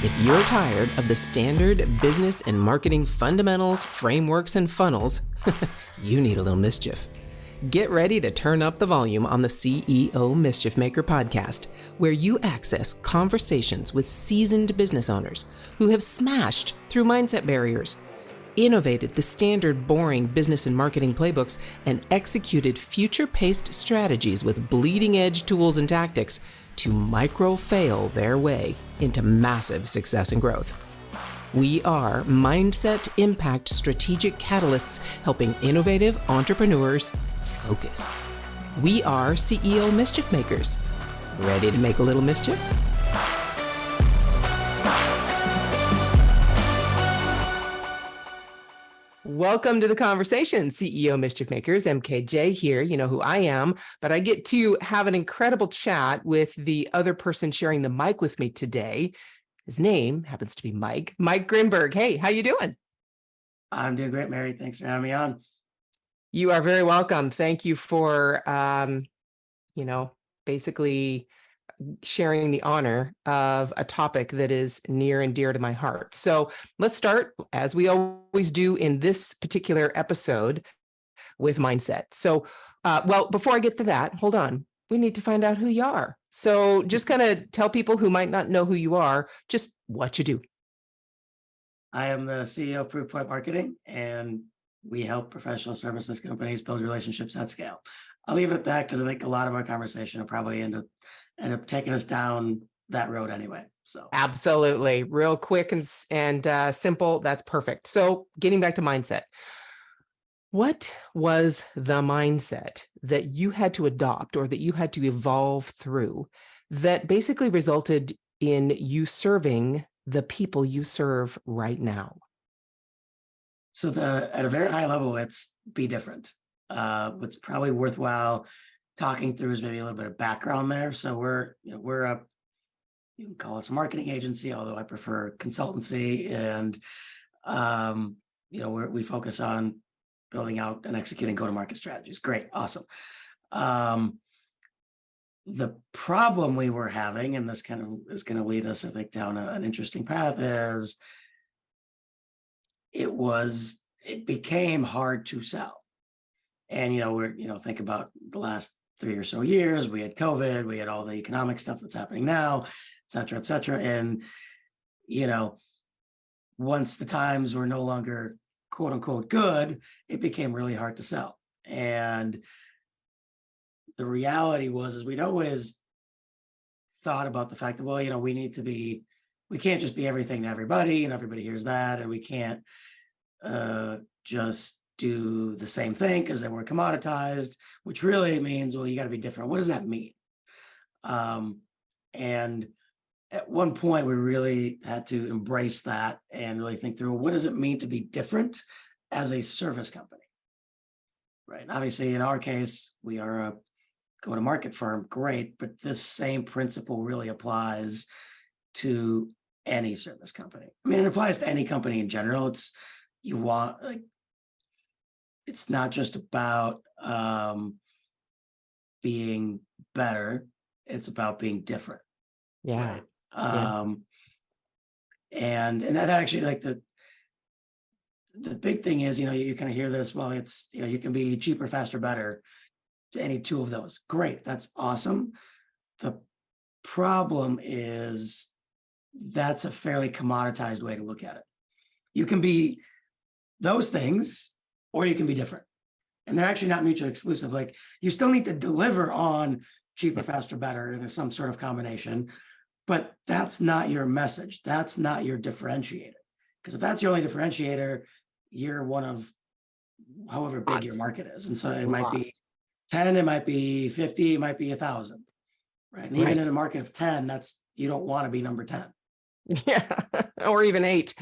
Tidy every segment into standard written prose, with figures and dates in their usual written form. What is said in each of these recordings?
If you're tired of the standard business and marketing fundamentals, frameworks, and funnels, you need a little mischief. Get ready to turn up the volume on the CEO Mischief Maker podcast, where you access conversations with seasoned business owners who have smashed through mindset barriers, innovated the standard boring business and marketing playbooks, and executed future-paced strategies with bleeding-edge tools and tactics to micro-fail their way into massive success and growth. We are Mindset Impact Strategic Catalysts helping innovative entrepreneurs focus. We are CEO Mischief Makers. Ready to make a little mischief? Welcome to the conversation, CEO Mischief Makers. MKJ here, you know who I am, but I get to have an incredible chat with the other person sharing the mic with me today. His name happens to be Mike Grinberg. Hey, how you doing? I'm doing great, Mary. Thanks for having me on. You are very welcome. Thank you for, basically sharing the honor of a topic that is near and dear to my heart. So let's start, as we always do in this particular episode, with mindset. So, before I get to that, hold on. We need to find out who you are. So just kind of tell people who might not know who you are, just what you do. I am the CEO of Proofpoint Marketing, and we help professional services companies build relationships at scale. I'll leave it at that because I think a lot of our conversation will probably end up taking us down that road anyway. So absolutely, real quick and simple. That's perfect. So getting back to mindset, what was the mindset that you had to adopt or that you had to evolve through that basically resulted in you serving the people you serve right now? So at a very high level, it's be different. What's probably worthwhile talking through is maybe a little bit of background there. So we're you can call us a marketing agency, although I prefer consultancy, and we focus on building out and executing go-to-market strategies. Great, awesome. The problem we were having, and this kind of is going to lead us, I think, down an interesting path, is it became hard to sell. And, think about the last 3 or so years, we had COVID, we had all the economic stuff that's happening now, et cetera, et cetera. And, once the times were no longer quote unquote good, it became really hard to sell. And the reality is we'd always thought about the fact that, we can't just be everything to everybody and everybody hears that. And we can't just do the same thing because then we're commoditized, which really means, you got to be different. What does that mean? And at one point, we really had to embrace that and really think through, what does it mean to be different as a service company? Right. And obviously, in our case, we are a go-to-market firm. Great. But this same principle really applies to any service company. I mean, it applies to any company in general. It's not just about being better. It's about being different. Yeah. Right? And that actually, like the big thing is, you kind of hear this, it's, you can be cheaper, faster, better to any two of those. Great. That's awesome. The problem is that's a fairly commoditized way to look at it. You can be those things, or you can be different. And they're actually not mutually exclusive. Like, you still need to deliver on cheaper, faster, better in some sort of combination, but that's not your message. That's not your differentiator. Because if that's your only differentiator, you're one of however big your market is. And so it might be 10, it might be 50, it might be 1,000. Right. And even in a market of 10, you don't want to be number 10. Yeah, or even 8.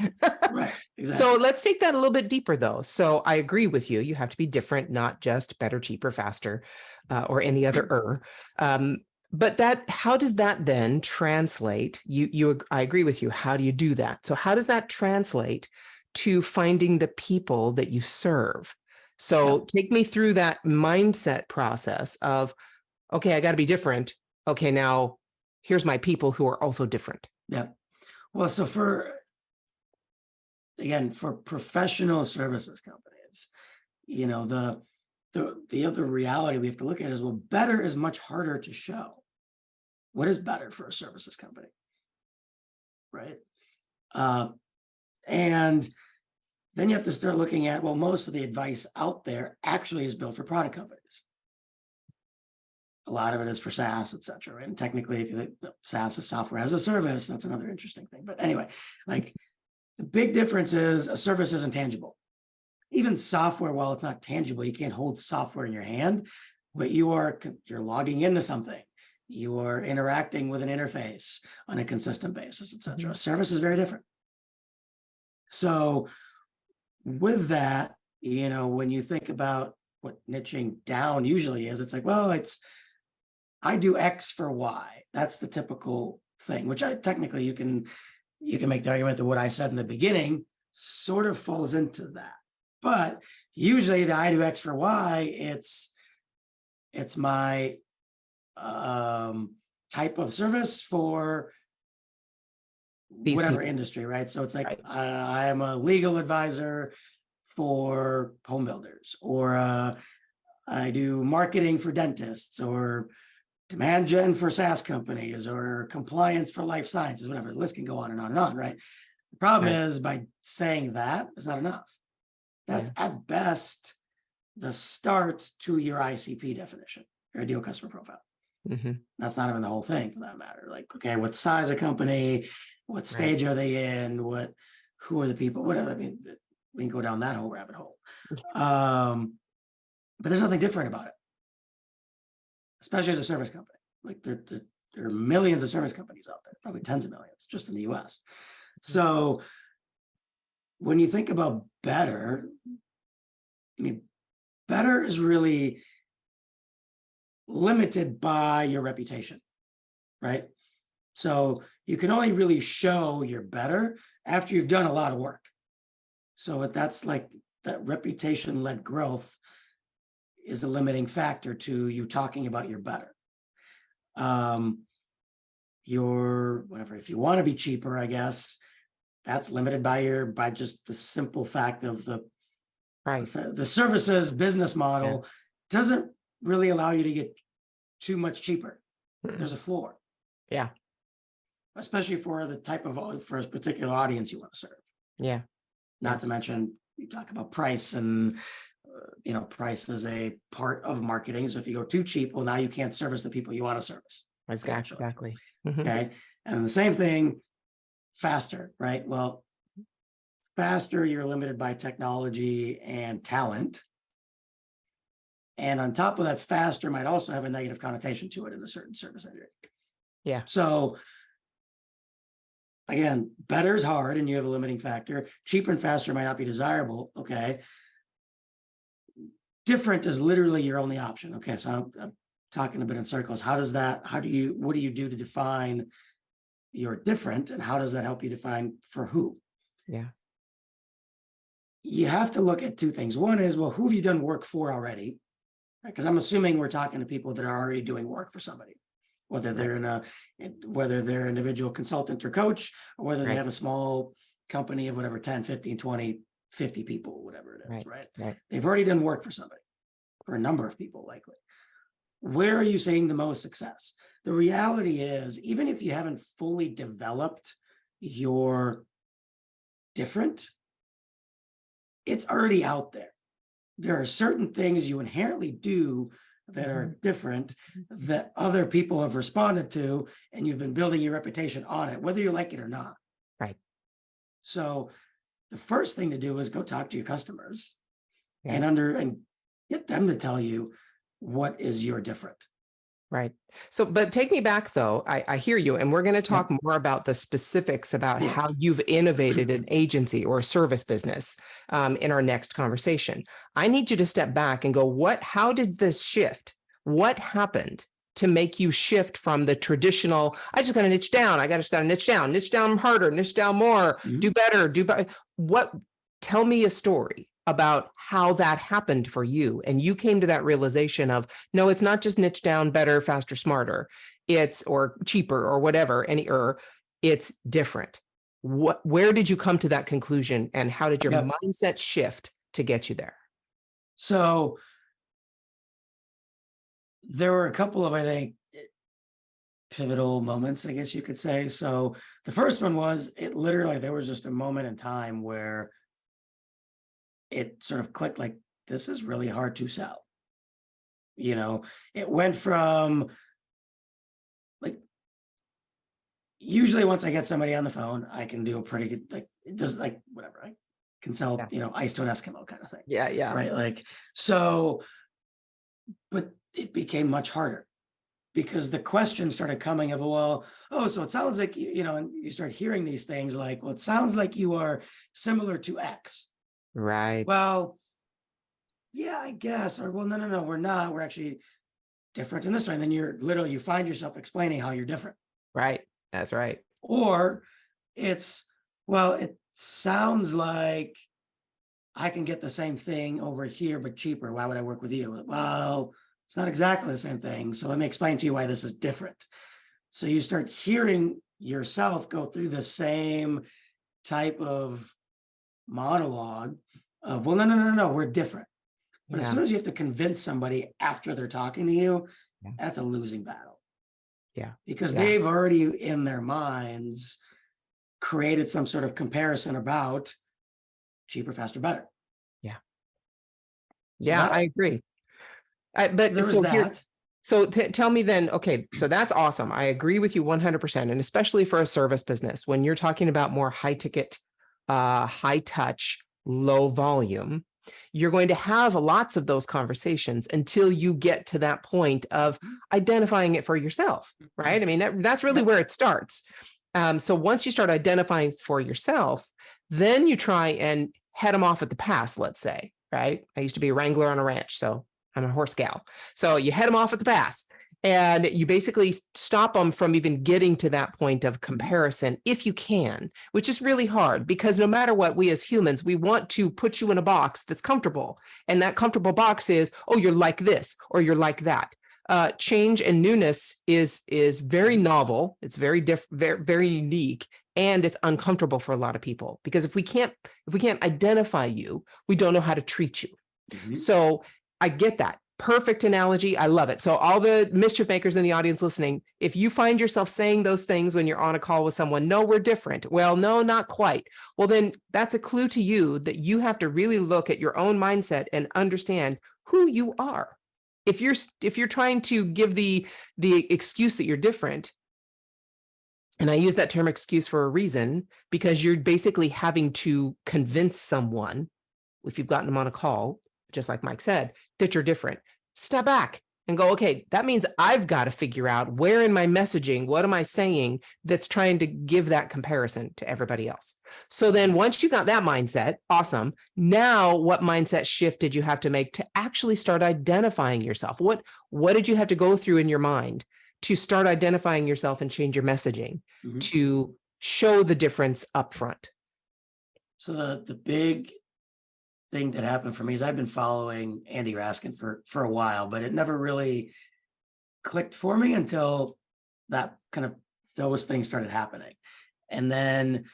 Right. Exactly. So let's take that a little bit deeper, though. So I agree with you. You have to be different, not just better, cheaper, faster, or any other. But how does that then translate? I agree with you. How do you do that? So how does that translate to finding the people that you serve? So take me through that mindset process of, okay, I got to be different. Okay, now here's my people who are also different. Yeah. Well, so for professional services companies, the other reality we have to look at is, well, better is much harder to show. What is better for a services company? Right. And then you have to start looking at, well, most of the advice out there actually is built for product companies. A lot of it is for SaaS, et cetera. Right? And technically, if you think SaaS is software as a service, that's another interesting thing. But anyway, like the big difference is a service isn't tangible. Even software, while it's not tangible, you can't hold software in your hand, but you're logging into something. You are interacting with an interface on a consistent basis, et cetera. A service is very different. So with that, when you think about what niching down usually is, it's like, well, I do X for Y. That's the typical thing, which technically you can make the argument that what I said in the beginning sort of falls into that. But usually the I do X for Y, it's my type of service for whatever industry, right? So it's like, right. I am a legal advisor for home builders, or I do marketing for dentists, or demand gen for SaaS companies, or compliance for life sciences, whatever. The list can go on and on and on, right? The problem is, by saying that is not enough. That's at best the start to your ICP definition, your ideal customer profile. Mm-hmm. That's not even the whole thing, for that matter. Like, okay, what size of company, what stage are they in, who are the people, whatever. I mean, we can go down that whole rabbit hole. But there's nothing different about it, especially as a service company. Like there are millions of service companies out there, probably tens of millions just in the US. So when you think about better, I mean, better is really limited by your reputation, right? So you can only really show you're better after you've done a lot of work. So that's like that reputation-led growth is a limiting factor to you talking about your better. If you want to be cheaper, I guess that's limited by just the simple fact of the price. The services business model doesn't really allow you to get too much cheaper. There's a floor. Yeah. Especially for a particular audience you want to serve. Yeah. Not to mention, you talk about price, and price is a part of marketing. So if you go too cheap, well, now you can't service the people you want to service. Exactly. Mm-hmm. Okay. And the same thing, faster, right? Well, faster, you're limited by technology and talent. And on top of that, faster might also have a negative connotation to it in a certain service area. Yeah. So again, better is hard and you have a limiting factor. Cheaper and faster might not be desirable. Okay. Different is literally your only option. Okay. So I'm talking a bit in circles. What do you do to define you're different, and how does that help you define for who? Yeah. You have to look at two things. One is, well, who have you done work for already? Because I'm assuming we're talking to people that are already doing work for somebody, whether they're whether they're an individual consultant or coach, or whether they have a small company of whatever, 10, 15, 20, 50 people, whatever it is, right? They've already done work for somebody, for a number of people likely. Where are you seeing the most success? The reality is, even if you haven't fully developed your different, it's already out there. There are certain things you inherently do that are different that other people have responded to, and you've been building your reputation on it, whether you like it or not. Right. So the first thing to do is go talk to your customers and get them to tell you what is your different. Right. So, but take me back though. I hear you. And we're going to talk more about the specifics about how you've innovated an agency or a service business in our next conversation. I need you to step back and go, how did this shift? What happened to make you shift from the traditional, I just got to niche down. I got to niche down harder, niche down more, do better. Tell me a story about how that happened for you. And you came to that realization of, no, it's not just niche down, better, faster, smarter, or cheaper or whatever, it's different. where did you come to that conclusion, and how did your Yep. mindset shift to get you there? So there were a couple of, I think, pivotal moments, I guess you could say. So the first one was, there was just a moment in time where it sort of clicked, like, this is really hard to sell. It went from, like, usually once I get somebody on the phone, I can do a pretty good, like, it does, like, whatever, I can sell, ice to an Eskimo kind of thing. Yeah. Right. Like, so, but it became much harder because the question started coming of, well, oh, so it sounds like, and you start hearing these things like, well, it sounds like you are similar to X. Right. Well, yeah, I guess. Or, well, no, we're not. We're actually different in this way. And then you find yourself explaining how you're different. Right. That's right. Or it's, well, it sounds like I can get the same thing over here, but cheaper. Why would I work with you? Well, it's not exactly the same thing. So let me explain to you why this is different. So you start hearing yourself go through the same type of monologue of, well, no, we're different. But as soon as you have to convince somebody after they're talking to you, that's a losing battle. Yeah. Because they've already in their minds created some sort of comparison about cheaper, faster, better. Yeah. So I agree. But there was that. So tell me then, okay, so that's awesome. I agree with you 100%. And especially for a service business, when you're talking about more high ticket, high touch, low volume, you're going to have lots of those conversations until you get to that point of identifying it for yourself, right? I mean, that's really where it starts. So once you start identifying for yourself, then you try and head them off at the pass, let's say, right? I used to be a wrangler on a ranch, so I'm a horse gal. So you head them off at the pass and you basically stop them from even getting to that point of comparison if you can, which is really hard because no matter what, we as humans, we want to put you in a box that's comfortable. And that comfortable box is, oh, you're like this or you're like that. Change and newness is very novel. It's very very unique, and it's uncomfortable for a lot of people because if we can't identify you, we don't know how to treat you. Mm-hmm. So I get that. Perfect analogy. I love it. So all the mischief makers in the audience listening, if you find yourself saying those things when you're on a call with someone, no, we're different. Well, no, not quite. Well, then that's a clue to you that you have to really look at your own mindset and understand who you are. If you're trying to give the excuse that you're different, and I use that term excuse for a reason, because you're basically having to convince someone, if you've gotten them on a call, just like Mike said, that you're different. Step back and go, okay, that means I've got to figure out where in my messaging, what am I saying that's trying to give that comparison to everybody else. So then once you got that mindset, awesome. Now, what mindset shift did you have to make to actually start identifying yourself? What did you have to go through in your mind to start identifying yourself and change your messaging to show the difference up front? So the big thing that happened for me is I've been following Andy Raskin for a while, but it never really clicked for me until those things started happening. And then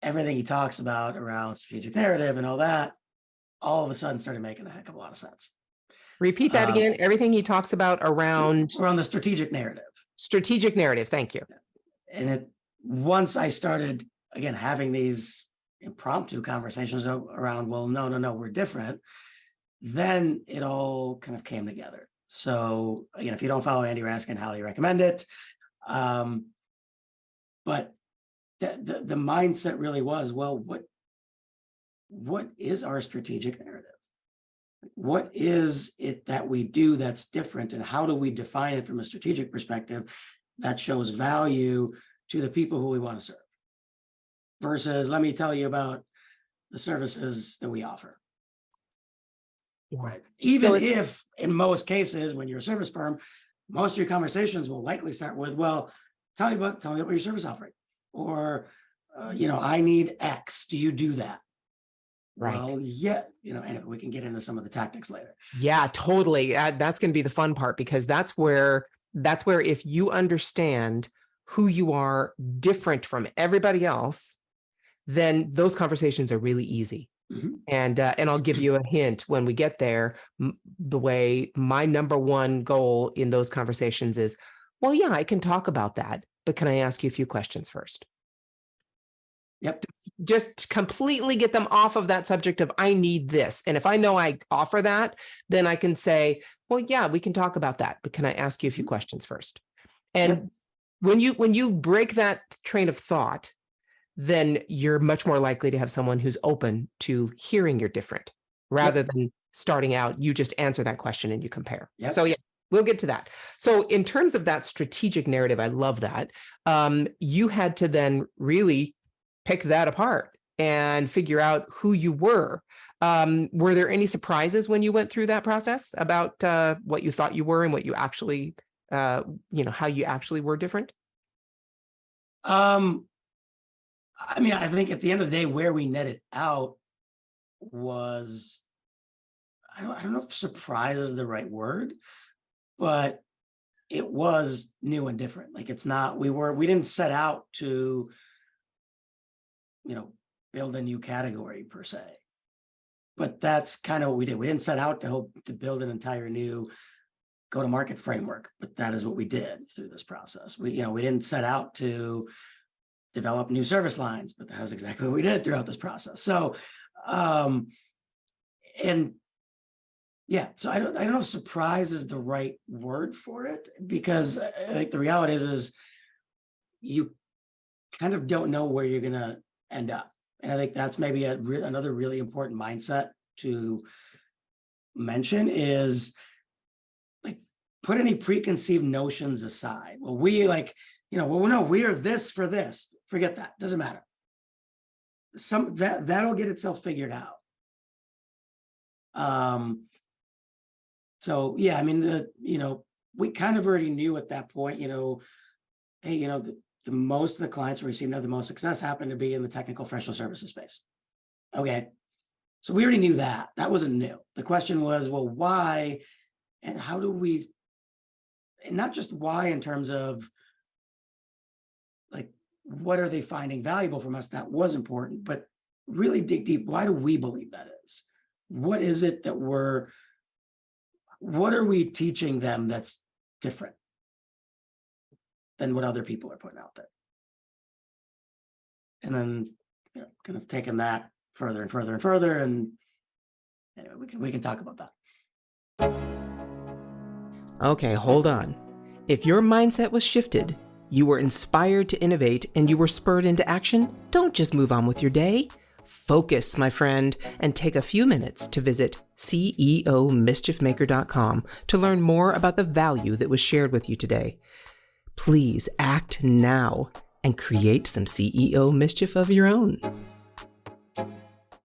everything he talks about around strategic narrative and all that, all of a sudden started making a heck of a lot of sense. Repeat that again. Everything he talks about around the strategic narrative. Strategic narrative. Thank you. And once I started again having these impromptu conversations around, well, no, we're different, then it all kind of came together. So again, if you don't follow Andy Raskin, highly recommend it. But the mindset really was, well, what is our strategic narrative? What is it that we do that's different, and how do we define it from a strategic perspective that shows value to the people who we want to serve? Versus, let me tell you about the services that we offer. Right. Even if in most cases, when you're a service firm, most of your conversations will likely start with, well, tell me about your service offering, or I need X. Do you do that? Right. Well, yeah. Anyway, we can get into some of the tactics later. Yeah, totally. That's going to be the fun part, because that's where if you understand who you are different from everybody else, then those conversations are really easy. And I'll give you a hint when we get there. The way my number one goal in those conversations is, well, yeah, I can talk about that, but can I ask you a few questions first? Yep. Just completely get them off of that subject of I need this. And if I know I offer that, then I can say, well, yeah, we can talk about that, but can I ask you a few questions first? And when you break that train of thought, then you're much more likely to have someone who's open to hearing you're different rather than starting out, you just answer that question and you compare. So yeah, we'll get to that. So in terms of that strategic narrative, I love that. You had to then really pick that apart and figure out who you were. Were there any surprises when you went through that process about what you thought you were and what you actually, how you actually were different? I mean, I think at the end of the day, where we netted out was, I don't know if surprise is the right word, but it was new and different. Like it's not, we didn't set out to, build a new category per se, but that's kind of what we did. We didn't set out to hope to build an entire new go-to-market framework, but that is what we did through this process. We didn't set out to develop new service lines, but that is exactly what we did throughout this process. So, so I don't know if surprise is the right word for it, because I think the reality is you kind of don't know where you're going to end up. And I think that's maybe another really important mindset to mention is like, put any preconceived notions aside. Well, we no, we are this for this. Forget that. Doesn't matter. That'll get itself figured out. So yeah, I mean, we kind of already knew at that point, hey, the most of the clients where we seem to have the most success happen to be in the technical professional services space. Okay. So we already knew that. That wasn't new. The question was, well, why and how do we, and not just why in terms of like, what are they finding valuable from us? That was important, but really dig deep. Why do we believe that is? What is it that what are we teaching them that's different than what other people are putting out there? And then kind of taking that further and further and further. And anyway, we can talk about that. Okay, hold on. If your mindset was shifted, you were inspired to innovate, and you were spurred into action, don't just move on with your day. Focus, my friend, and take a few minutes to visit ceomischiefmaker.com to learn more about the value that was shared with you today. Please act now and create some CEO mischief of your own.